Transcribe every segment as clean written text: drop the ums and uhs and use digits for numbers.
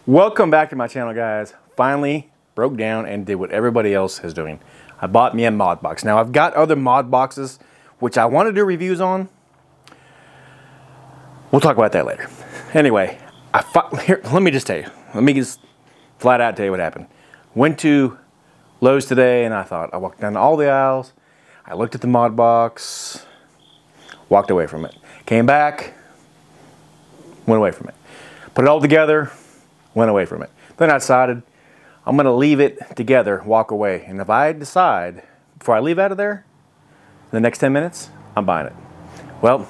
Welcome back to my channel, guys. Finally broke down and did what everybody else is doing. I bought me a ModBox. Now I've got other ModBoxes which I want to do reviews on. We'll talk about that later. Anyway, here, let me just tell you. Let me just flat out tell you what happened. Went to Lowe's today and I walked down all the aisles. I looked at the ModBox, walked away from it. Came back, went away from it. Put it all together, went away from it. Then I decided I'm going to leave it together, walk away. And if I decide, before I leave out of there, in the next 10 minutes, I'm buying it. Well,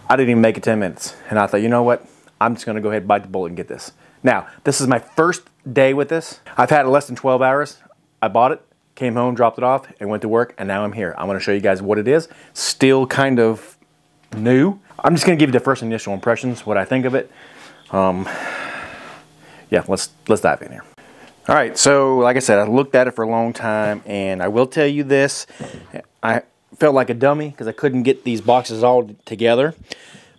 I didn't even make it 10 minutes. And I thought, you know what? I'm just going to go ahead and bite the bullet and get this. Now, this is my first day with this. I've had it less than 12 hours. I bought it, came home, dropped it off, and went to work, and now I'm here. I'm going to show you guys what it is. Still kind of new. I'm just going to give you the first initial impressions, what I think of it. Yeah, let's dive in here. All right, so like I said, I looked at it for a long time, and I will tell you this. I felt like a dummy because I couldn't get these boxes all together.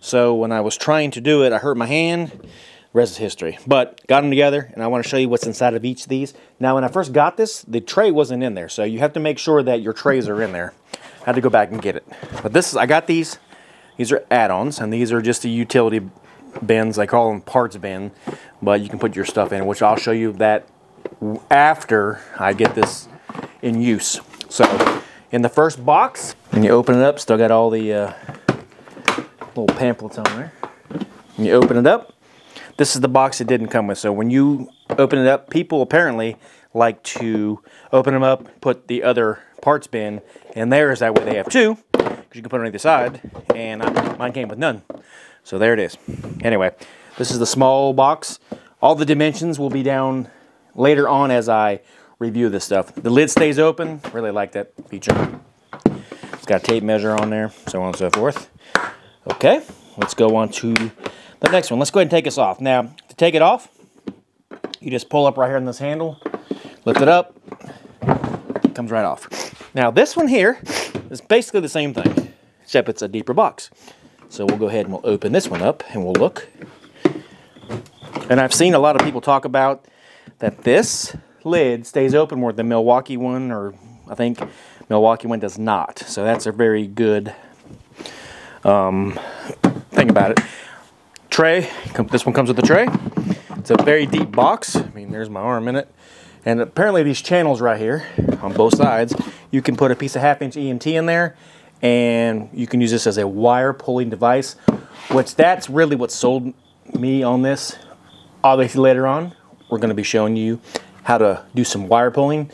So when I was trying to do it, I hurt my hand. The rest is history. But got them together, and I want to show you what's inside of each of these. Now, when I first got this, the tray wasn't in there, so you have to make sure that your trays are in there. I had to go back and get it. But I got these. These are add-ons, and these are just the utility bins. I call them parts bin, but you can put your stuff in, which I'll show you that after I get this in use. So in the first box, when you open it up, still got all the little pamphlets on there. When you open it up, this is the box it didn't come with. So when you open it up, people apparently like to open them up, put the other parts bin in theirs. That way they have two, because you can put it on either side, and mine came with none. So there it is. Anyway, this is the small box. All the dimensions will be down later on as I review this stuff. The lid stays open. Really like that feature. It's got a tape measure on there, so on and so forth. Okay, let's go on to the next one. Let's go ahead and take this off. Now, to take it off, you just pull up right here on this handle, lift it up, it comes right off. Now, this one here is basically the same thing, except it's a deeper box. So we'll go ahead and we'll open this one up and we'll look. And I've seen a lot of people talk about that this lid stays open where the Milwaukee one, or I think Milwaukee one, does not. So that's a very good thing about it. Tray, this one comes with a tray. It's a very deep box. I mean, there's my arm in it. And apparently these channels right here on both sides, you can put a piece of 1/2-inch EMT in there, and you can use this as a wire pulling device, which that's really what sold me on this. Obviously later on, we're going to be showing you how to do some wire pulling.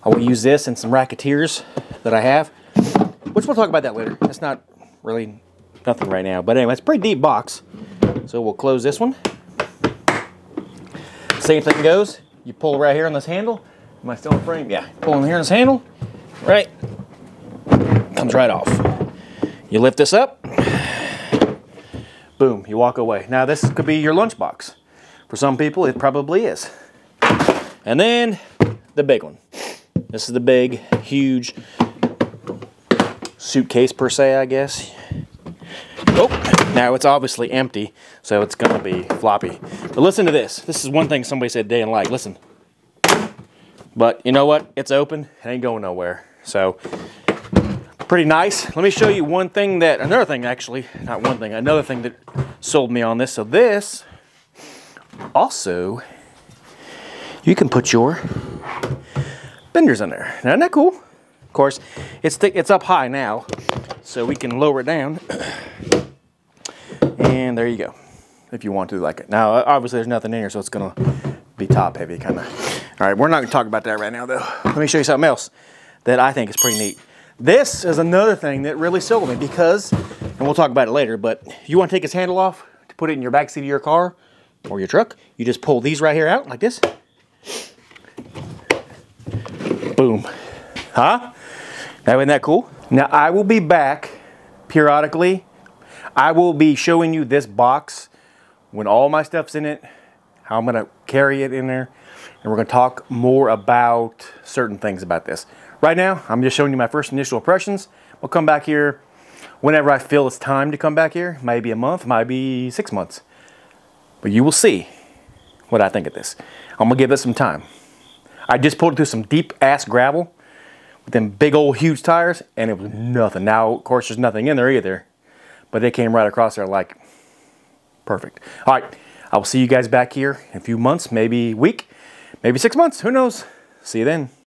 I will use this and some racketeers that I have, which we'll talk about that later. That's not really nothing right now, but anyway, it's a pretty deep box. So we'll close this one. Same thing goes. You pull right here on this handle. Am I still in frame? Yeah. Pull in here on this handle. Right. Comes right off. You lift this up. Boom. You walk away. Now this could be your lunchbox. For some people, it probably is. And then the big one. This is the big, huge suitcase per se, I guess. Oh, now it's obviously empty, so it's going to be floppy. But listen to this. This is one thing somebody said they didn't like. Listen. But you know what? It's open. It ain't going nowhere. So pretty nice. Let me show you another thing that sold me on this. So this, also, you can put your benders in there. Now, isn't that cool? Of course, it's up high now, so we can lower it down. And there you go, if you want to like it. Now, obviously, there's nothing in here, so it's going to be top heavy, kind of. All right, we're not going to talk about that right now, though. Let me show you something else that I think is pretty neat. This is another thing that really sold me because, and we'll talk about it later, but if you want to take this handle off to put it in your back seat of your car or your truck, you just pull these right here out like this. Boom. Huh? Now, isn't that cool? Now, I will be back periodically. I will be showing you this box when all my stuff's in it, how I'm going to carry it in there, and we're going to talk more about certain things about this. Right now, I'm just showing you my first initial impressions. We'll come back here whenever I feel it's time to come back here. Maybe a month, might be 6 months. But you will see what I think of this. I'm gonna give this some time. I just pulled it through some deep ass gravel with them big old huge tires, and it was nothing. Now, of course, there's nothing in there either, but they came right across there like perfect. All right, I will see you guys back here in a few months, maybe a week, maybe 6 months, who knows? See you then.